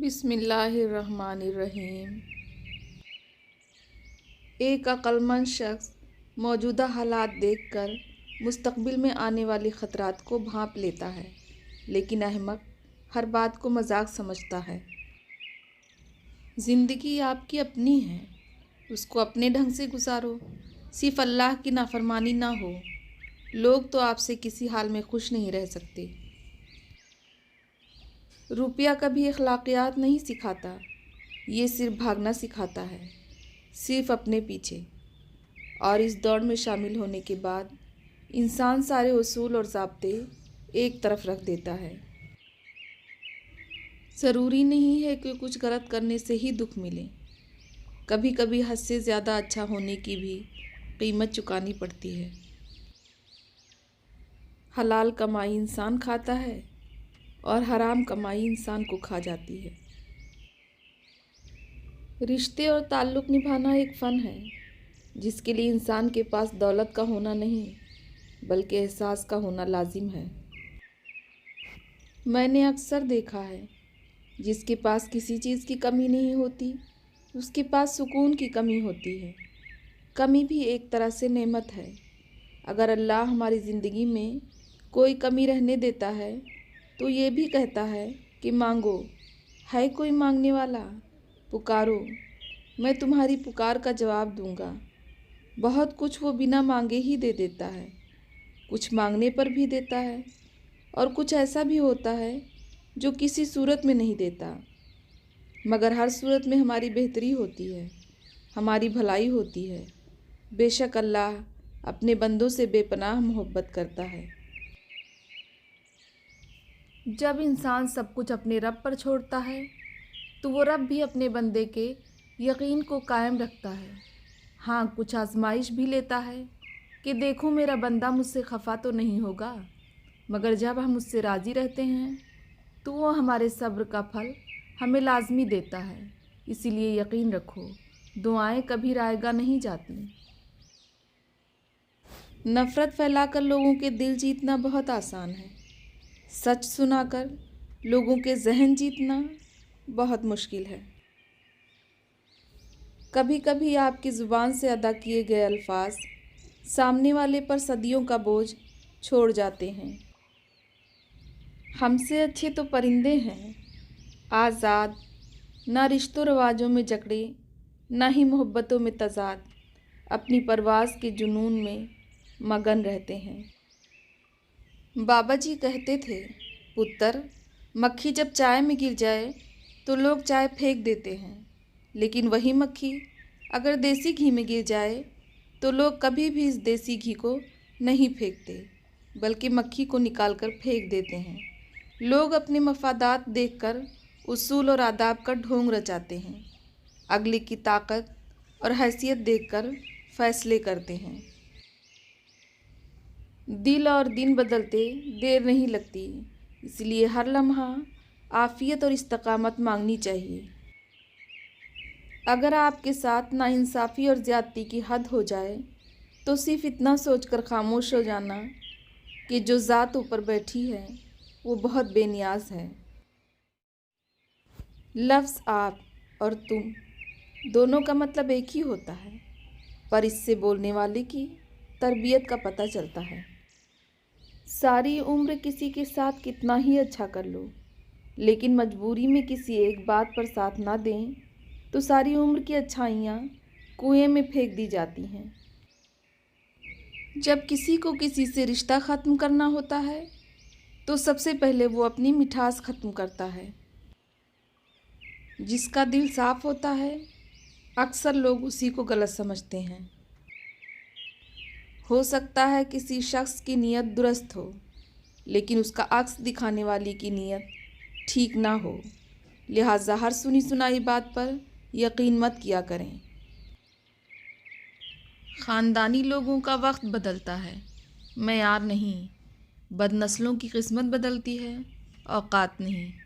بسم اللہ الرحمن الرحیم۔ ایک عقلمند شخص موجودہ حالات دیکھ کر مستقبل میں آنے والے خطرات کو بھانپ لیتا ہے، لیکن احمق ہر بات کو مذاق سمجھتا ہے۔ زندگی آپ کی اپنی ہے، اس کو اپنے ڈھنگ سے گزارو، صرف اللہ کی نافرمانی نہ ہو۔ لوگ تو آپ سے کسی حال میں خوش نہیں رہ سکتے۔ روپیہ کبھی اخلاقیات نہیں سکھاتا، یہ صرف بھاگنا سکھاتا ہے، صرف اپنے پیچھے۔ اور اس دوڑ میں شامل ہونے کے بعد انسان سارے اصول اور ضابطے ایک طرف رکھ دیتا ہے۔ ضروری نہیں ہے کہ کچھ غلط کرنے سے ہی دکھ ملے، کبھی کبھی حد سے زیادہ اچھا ہونے کی بھی قیمت چکانی پڑتی ہے۔ حلال کمائی انسان کھاتا ہے اور حرام کمائی انسان کو کھا جاتی ہے۔ رشتے اور تعلق نبھانا ایک فن ہے، جس کے لیے انسان کے پاس دولت کا ہونا نہیں بلکہ احساس کا ہونا لازم ہے۔ میں نے اکثر دیکھا ہے، جس کے پاس کسی چیز کی کمی نہیں ہوتی، اس کے پاس سکون کی کمی ہوتی ہے۔ کمی بھی ایک طرح سے نعمت ہے۔ اگر اللہ ہماری زندگی میں کوئی کمی رہنے دیتا ہے تو یہ بھی کہتا ہے کہ مانگو، ہے کوئی مانگنے والا؟ پکارو، میں تمہاری پکار کا جواب دوں گا۔ بہت کچھ وہ بنا مانگے ہی دے دیتا ہے، کچھ مانگنے پر بھی دیتا ہے، اور کچھ ایسا بھی ہوتا ہے جو کسی صورت میں نہیں دیتا، مگر ہر صورت میں ہماری بہتری ہوتی ہے، ہماری بھلائی ہوتی ہے۔ بے شک اللہ اپنے بندوں سے بے پناہ محبت کرتا ہے۔ جب انسان سب کچھ اپنے رب پر چھوڑتا ہے تو وہ رب بھی اپنے بندے کے یقین کو قائم رکھتا ہے۔ ہاں، کچھ آزمائش بھی لیتا ہے کہ دیکھو میرا بندہ مجھ سے خفا تو نہیں ہوگا، مگر جب ہم اس سے راضی رہتے ہیں تو وہ ہمارے صبر کا پھل ہمیں لازمی دیتا ہے۔ اسی لیے یقین رکھو، دعائیں کبھی رائے گاہ نہیں جاتی۔ نفرت پھیلا کر لوگوں کے دل جیتنا بہت آسان ہے، سچ سنا کر لوگوں کے ذہن جیتنا بہت مشکل ہے۔ کبھی کبھی آپ کی زبان سے ادا کیے گئے الفاظ سامنے والے پر صدیوں کا بوجھ چھوڑ جاتے ہیں۔ ہم سے اچھے تو پرندے ہیں، آزاد، نہ رشتوں رواجوں میں جکڑے، نہ ہی محبتوں میں تضاد، اپنی پرواز کے جنون میں مگن رہتے ہیں۔ بابا جی کہتے تھے، پتر، مکھی جب چائے میں گر جائے تو لوگ چائے پھینک دیتے ہیں، لیکن وہی مکھی اگر دیسی گھی میں گر جائے تو لوگ کبھی بھی اس دیسی گھی کو نہیں پھینکتے بلکہ مکھی کو نکال کر پھینک دیتے ہیں۔ لوگ اپنے مفادات دیکھ کر اصول اور آداب کا ڈھونگ رچاتے ہیں، اگلے کی طاقت اور حیثیت دیکھ کر فیصلے کرتے ہیں۔ دل اور دین بدلتے دیر نہیں لگتی، اس لیے ہر لمحہ عافیت اور استقامت مانگنی چاہیے۔ اگر آپ کے ساتھ ناانصافی اور زیادتی کی حد ہو جائے تو صرف اتنا سوچ کر خاموش ہو جانا کہ جو ذات اوپر بیٹھی ہے وہ بہت بے نیاز ہے۔ لفظ آپ اور تم دونوں کا مطلب ایک ہی ہوتا ہے، پر اس سے بولنے والے کی تربیت کا پتہ چلتا ہے۔ ساری عمر کسی کے ساتھ کتنا ہی اچھا کر لو، لیکن مجبوری میں کسی ایک بات پر ساتھ نہ دیں تو ساری عمر کی اچھائیاں کنویں میں پھینک دی جاتی ہیں۔ جب کسی کو کسی سے رشتہ ختم کرنا ہوتا ہے تو سب سے پہلے وہ اپنی مٹھاس ختم کرتا ہے۔ جس کا دل صاف ہوتا ہے اکثر لوگ اسی کو غلط سمجھتے ہیں۔ ہو سکتا ہے کسی شخص کی نیت درست ہو، لیکن اس کا عکس دکھانے والی کی نیت ٹھیک نہ ہو، لہٰذا ہر سنی سنائی بات پر یقین مت کیا کریں۔ خاندانی لوگوں کا وقت بدلتا ہے، معیار نہیں، بد نسلوں کی قسمت بدلتی ہے، اوقات نہیں۔